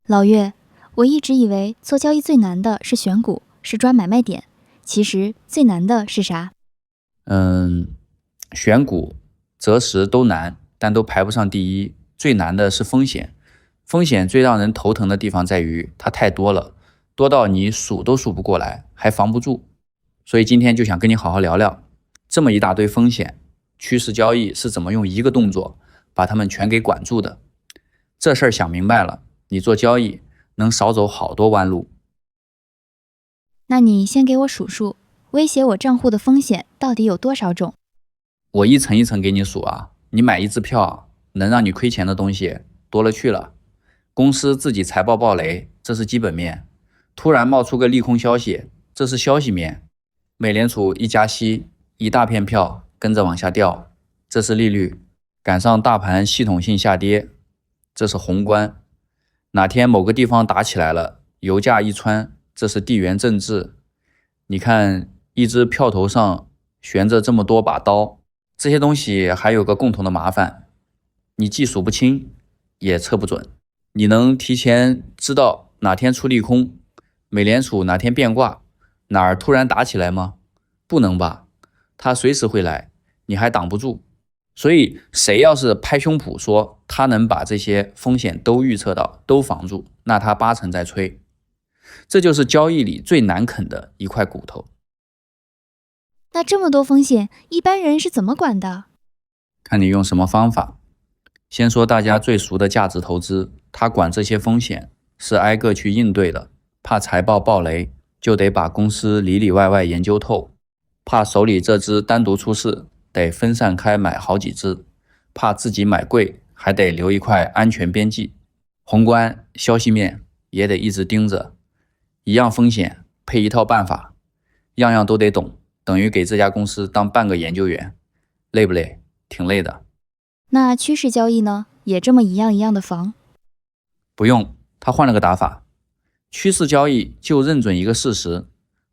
老岳，我一直以为做交易最难的是选股，是抓买卖点，其实最难的是啥？嗯，选股、择时都难，但都排不上第一。最难的是风险，风险最让人头疼的地方在于它太多了，多到你数都数不过来，还防不住。所以今天就想跟你好好聊聊，这么一大堆风险，趋势交易是怎么用一个动作把它们全给管住的。这事儿想明白了，你做交易能少走好多弯路。那你先给我数数，威胁我账户的风险到底有多少种？我一层一层给你数啊，你买一支票能让你亏钱的东西多了去了。公司自己财报暴雷，这是基本面；突然冒出个利空消息，这是消息面；美联储一加息，一大片票跟着往下掉，这是利率；赶上大盘系统性下跌，这是宏观；哪天某个地方打起来了，油价一窜，这是地缘政治。你看，一只票头上悬着这么多把刀，这些东西还有个共同的麻烦，你既数不清，也测不准。你能提前知道哪天出利空，美联储哪天变卦，哪儿突然打起来吗？不能吧，它随时会来，你还挡不住。所以谁要是拍胸脯说他能把这些风险都预测到，都防住，那他80%在吹。这就是交易里最难啃的一块骨头。那这么多风险，一般人是怎么管的？看你用什么方法。先说大家最熟的价值投资，他管这些风险是挨个去应对的，怕财报暴雷，就得把公司里里外外研究透；怕手里这只单独出事，得分散开买好几只；怕自己买贵，还得留一块安全边际。宏观消息面也得一直盯着，一样风险配一套办法，样样都得懂，等于给这家公司当半个研究员。累不累？挺累的。那趋势交易呢？也这么一样一样的防？不用，他换了个打法。趋势交易就认准一个事实，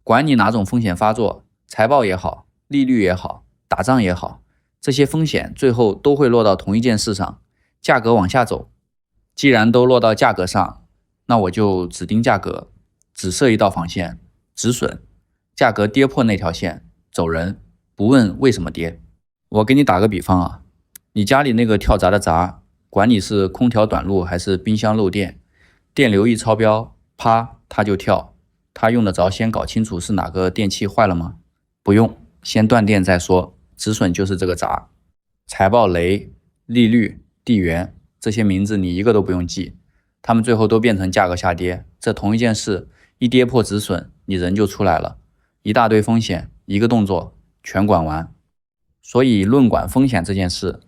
管你哪种风险发作，财报也好，利率也好，打仗也好，这些风险最后都会落到同一件事上，价格往下走。既然都落到价格上，那我就只盯价格，只设一道防线，止损。价格跌破那条线，走人，不问为什么跌。我给你打个比方啊，你家里那个跳闸的闸，管你是空调短路还是冰箱漏电，电流一超标，啪，它就跳。它用得着先搞清楚是哪个电器坏了吗？不用，先断电再说。止损就是这个闸。财报雷、利率、地缘，这些名字你一个都不用记，他们最后都变成价格下跌。这同一件事，一跌破止损，你人就出来了。一大堆风险，一个动作全管完。所以论管风险这件事，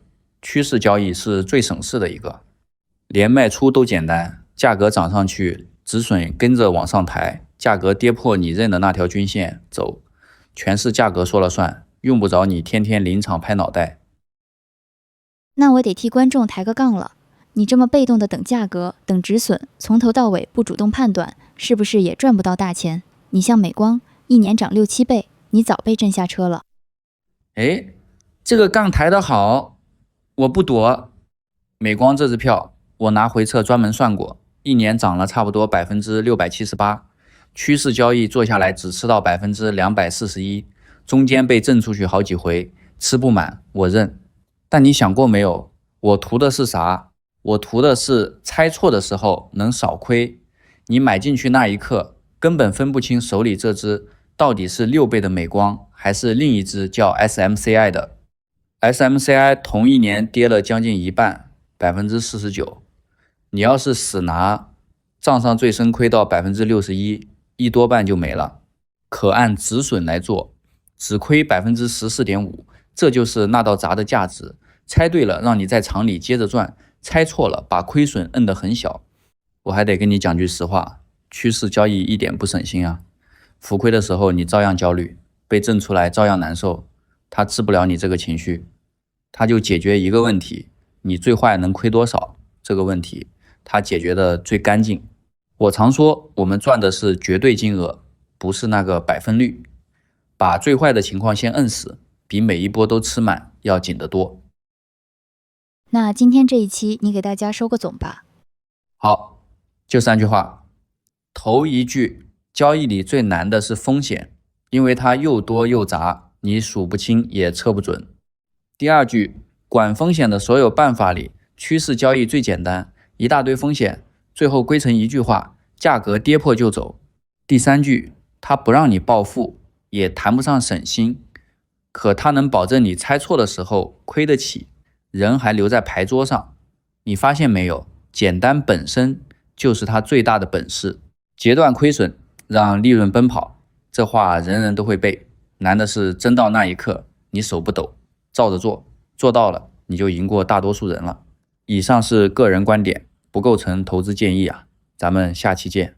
趋势交易是最省事的一个，连卖出都简单，价格涨上去，止损跟着往上抬，价格跌破你认的那条均线走，全是价格说了算，用不着你天天临场拍脑袋。那我得替观众抬个杠了。你这么被动的等价格、等止损，从头到尾不主动判断，是不是也赚不到大钱？你像美光，一年涨6-7倍，你早被震下车了。哎，这个杠抬得好，我不躲。美光这支票，我拿回测专门算过，一年涨了差不多678%，趋势交易做下来只吃到241%，中间被震出去好几回，吃不满我认。但你想过没有，我图的是啥？我图的是猜错的时候能少亏。你买进去那一刻，根本分不清手里这只到底是6倍的美光，还是另一只叫 SMCI 的。SMCI 同一年跌了将近一半，49%。你要是死拿，账上最深亏到61%，一多半就没了。可按止损来做，只亏14.5%，这就是那道闸的价值。猜对了，让你在场里接着赚；猜错了，把亏损摁得很小。我还得跟你讲句实话，趋势交易一点不省心啊。浮亏的时候你照样焦虑，被震出来照样难受，它治不了你这个情绪，它就解决一个问题，你最坏能亏多少这个问题，它解决的最干净。我常说，我们赚的是绝对金额，不是那个百分率。把最坏的情况先摁死，比每一波都吃满要紧得多。那今天这一期你给大家收个总吧。好，就3句话。头一句，交易里最难的是风险，因为它又多又杂，你数不清也测不准。第二句，管风险的所有办法里，趋势交易最简单，一大堆风险，最后归成一句话，价格跌破就走。第三句，它不让你暴富，也谈不上省心，可它能保证你猜错的时候亏得起，人还留在牌桌上。你发现没有，简单本身就是它最大的本事。截断亏损，让利润奔跑，这话人人都会背，难的是真到那一刻你手不抖，照着做，做到了你就赢过大多数人了。以上是个人观点，不构成投资建议啊，咱们下期见。